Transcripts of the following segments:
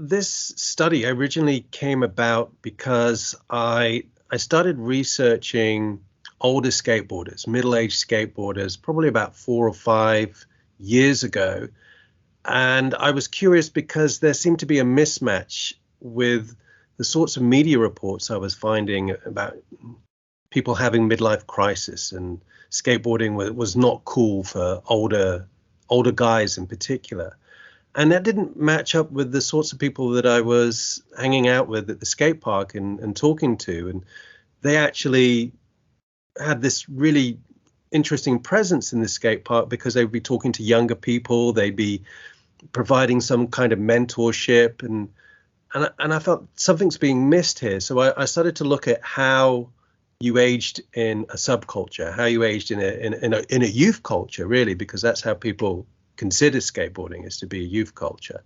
this study originally came about because I started researching older skateboarders, middle-aged skateboarders, probably about 4 or 5 years ago. And I was curious because there seemed to be a mismatch with the sorts of media reports I was finding about people having midlife crisis, and skateboarding was not cool for older guys in particular. And that didn't match up with the sorts of people that I was hanging out with at the skate park and talking to. And they actually had this really interesting presence in the skate park because they would be talking to younger people. They'd be providing some kind of mentorship. And I felt something's being missed here. So I started to look at how you aged in a subculture, how you aged in a youth culture, really, because that's how people consider skateboarding, is to be a youth culture.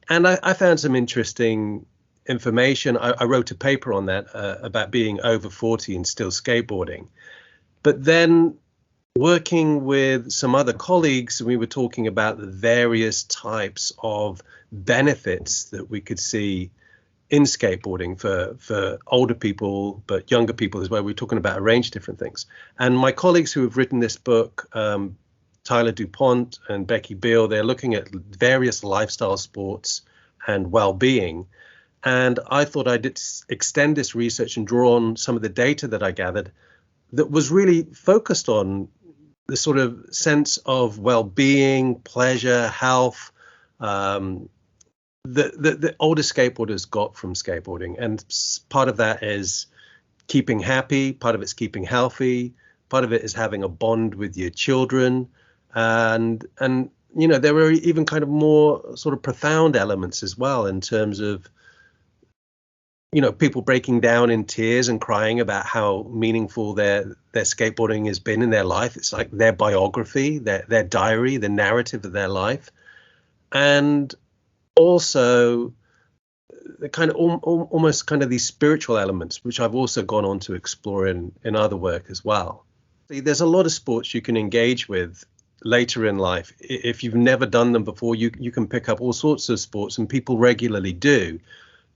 And I found some interesting information. I wrote a paper on that about being over 40 and still skateboarding. But then working with some other colleagues, we were talking about the various types of benefits that we could see in skateboarding for older people, but younger people as well. We were talking about a range of different things. And my colleagues who have written this book, Tyler DuPont and Becky Beal, they're looking at various lifestyle sports and well-being. And I thought I'd extend this research and draw on some of the data that I gathered that was really focused on the sort of sense of well-being, pleasure, health, the older skateboarders got from skateboarding. And part of that is keeping happy, part of it's keeping healthy, part of it is having a bond with your children. And you know, there were even kind of more sort of profound elements as well, in terms of, you know, people breaking down in tears and crying about how meaningful their skateboarding has been in their life. It's like their biography, their diary, the narrative of their life. And also the kind of almost kind of these spiritual elements, which I've also gone on to explore in other work as well. There's a lot of sports you can engage with later in life. If you've never done them before, you can pick up all sorts of sports, and people regularly do.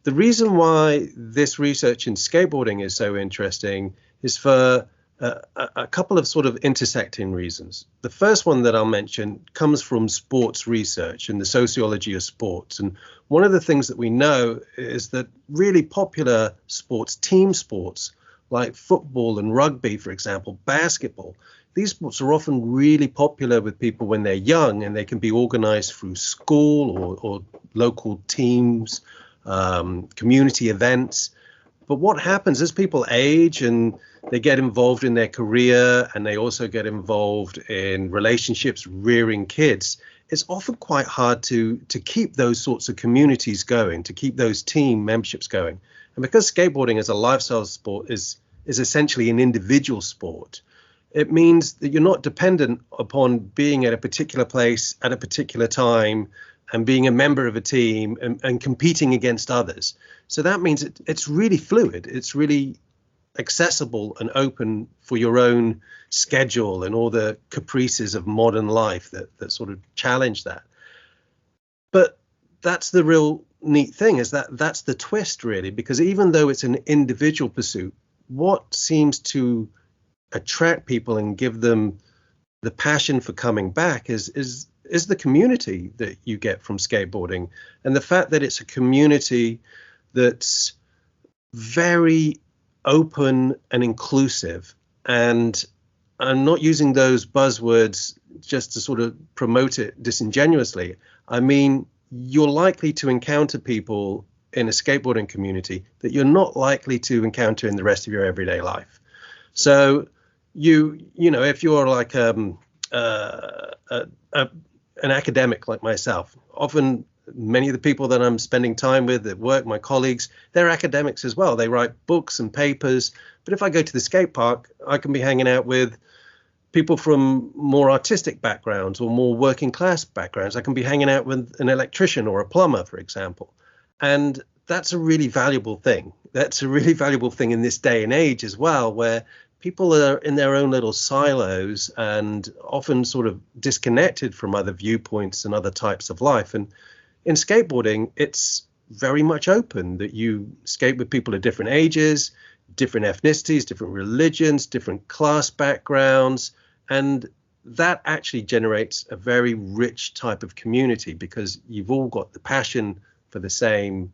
The reason why this research in skateboarding is so interesting is for a couple of sort of intersecting reasons. The first one that I'll mention comes from sports research and the sociology of sports. And one of the things that we know is that really popular sports, team sports, like football and rugby, for example, basketball, these sports are often really popular with people when they're young, and they can be organized through school or local teams, community events. But what happens as people age and they get involved in their career, and they also get involved in relationships, rearing kids, it's often quite hard to keep those sorts of communities going, to keep those team memberships going. And because skateboarding as a lifestyle sport is essentially an individual sport, it means that you're not dependent upon being at a particular place at a particular time and being a member of a team and competing against others. So that means it's really fluid. It's really accessible and open for your own schedule and all the caprices of modern life that sort of challenge that. But that's the real neat thing, is that's the twist, really, because even though it's an individual pursuit, what seems to attract people and give them the passion for coming back is the community that you get from skateboarding, and the fact that it's a community that's very open and inclusive. And I'm not using those buzzwords just to sort of promote it disingenuously. I mean, you're likely to encounter people in a skateboarding community that you're not likely to encounter in the rest of your everyday life. So you know, if you're like an academic like myself, often many of the people that I'm spending time with at work, my colleagues, they're academics as well. They write books and papers. But if I go to the skate park, I can be hanging out with people from more artistic backgrounds or more working class backgrounds. I can be hanging out with an electrician or a plumber, for example. And that's a really valuable thing. That's a really valuable thing in this day and age as well, where people are in their own little silos and often sort of disconnected from other viewpoints and other types of life. And in skateboarding, it's very much open, that you skate with people of different ages, different ethnicities, different religions, different class backgrounds. And that actually generates a very rich type of community, because you've all got the passion for the same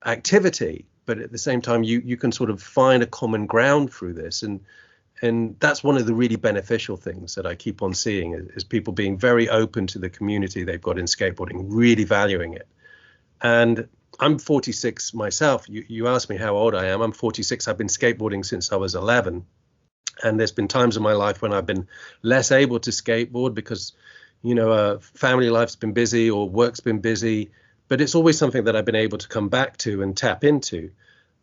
activity, but at the same time you can sort of find a common ground through this. And that's one of the really beneficial things that I keep on seeing, is people being very open to the community they've got in skateboarding, really valuing it. And I'm 46 myself. You asked me how old I am. I'm 46. I've been skateboarding since I was 11. And there's been times in my life when I've been less able to skateboard because, family life's been busy or work's been busy. But it's always something that I've been able to come back to and tap into.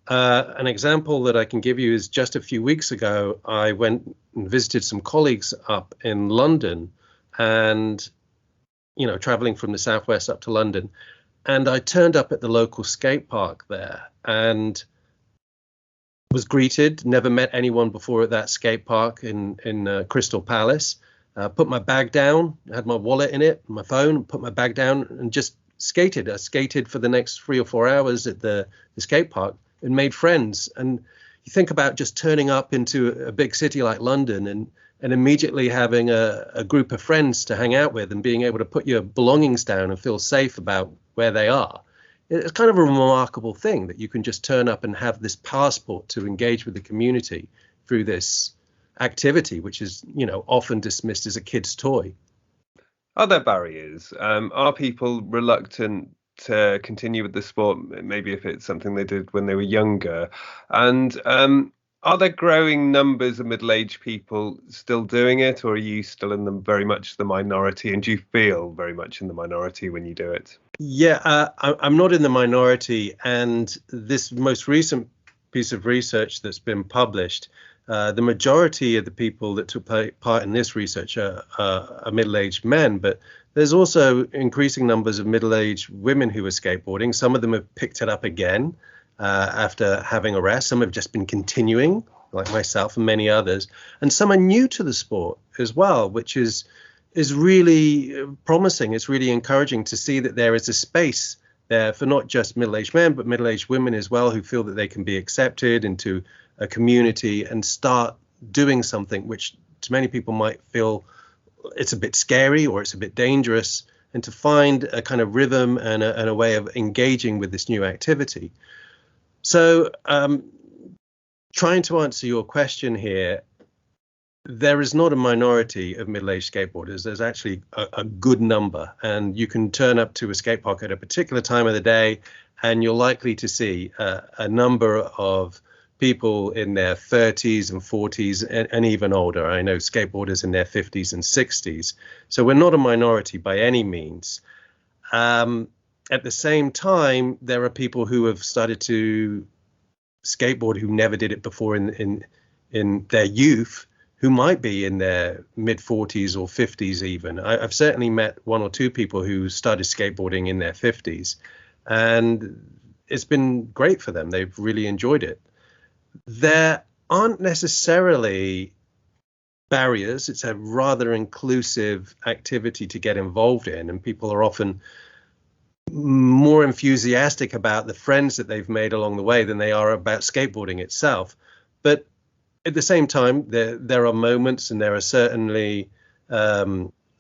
An example that I can give you is just a few weeks ago, I went and visited some colleagues up in London, and, traveling from the southwest up to London. And I turned up at the local skate park there and was greeted, never met anyone before at that skate park in Crystal Palace. Put my bag down, had my wallet in it, my phone, put my bag down and just skated. I skated for the next 3 or 4 hours at the skate park and made friends. And you think about just turning up into a big city like London and immediately having a group of friends to hang out with and being able to put your belongings down and feel safe about where they are. It's kind of a remarkable thing that you can just turn up and have this passport to engage with the community through this activity, which is, often dismissed as a kid's toy. Are there barriers? Are people reluctant to continue with the sport, maybe if it's something they did when they were younger? And are there growing numbers of middle-aged people still doing it, or are you still in very much the minority? And do you feel very much in the minority when you do it? Yeah, I'm not in the minority. And this most recent piece of research that's been published, the majority of the people that took part in this research are middle-aged men, but there's also increasing numbers of middle-aged women who are skateboarding. Some of them have picked it up again after having a rest. Some have just been continuing, like myself and many others. And some are new to the sport as well, which is really promising. It's really encouraging to see that there is a space there for not just middle-aged men, but middle-aged women as well, who feel that they can be accepted into a community and start doing something which to many people might feel it's a bit scary or it's a bit dangerous, and to find a kind of rhythm and a way of engaging with this new activity. So trying to answer your question here, there is not a minority of middle-aged skateboarders. There's actually a good number, and you can turn up to a skate park at a particular time of the day and you're likely to see a number of people in their 30s and 40s and even older. I know skateboarders in their 50s and 60s. So we're not a minority by any means. At the same time, there are people who have started to skateboard who never did it before in their youth, who might be in their mid 40s or 50s even. I've certainly met 1 or 2 people who started skateboarding in their 50s, and it's been great for them. They've really enjoyed it. There aren't necessarily barriers. It's a rather inclusive activity to get involved in, and people are often more enthusiastic about the friends that they've made along the way than they are about skateboarding itself. But at the same time, there are moments, and there are certainly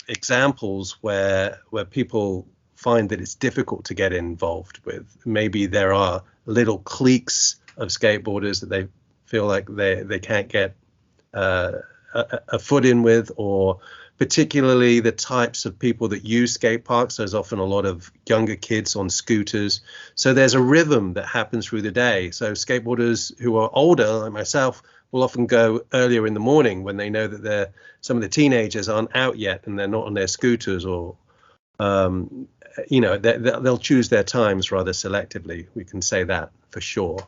examples where people find that it's difficult to get involved with. Maybe there are little cliques of skateboarders that they feel like they can't get a foot in with, or particularly the types of people that use skate parks. There's often a lot of younger kids on scooters. So there's a rhythm that happens through the day. So skateboarders who are older, like myself, will often go earlier in the morning when they know that some of the teenagers aren't out yet and they're not on their scooters, or they'll choose their times rather selectively. We can say that for sure.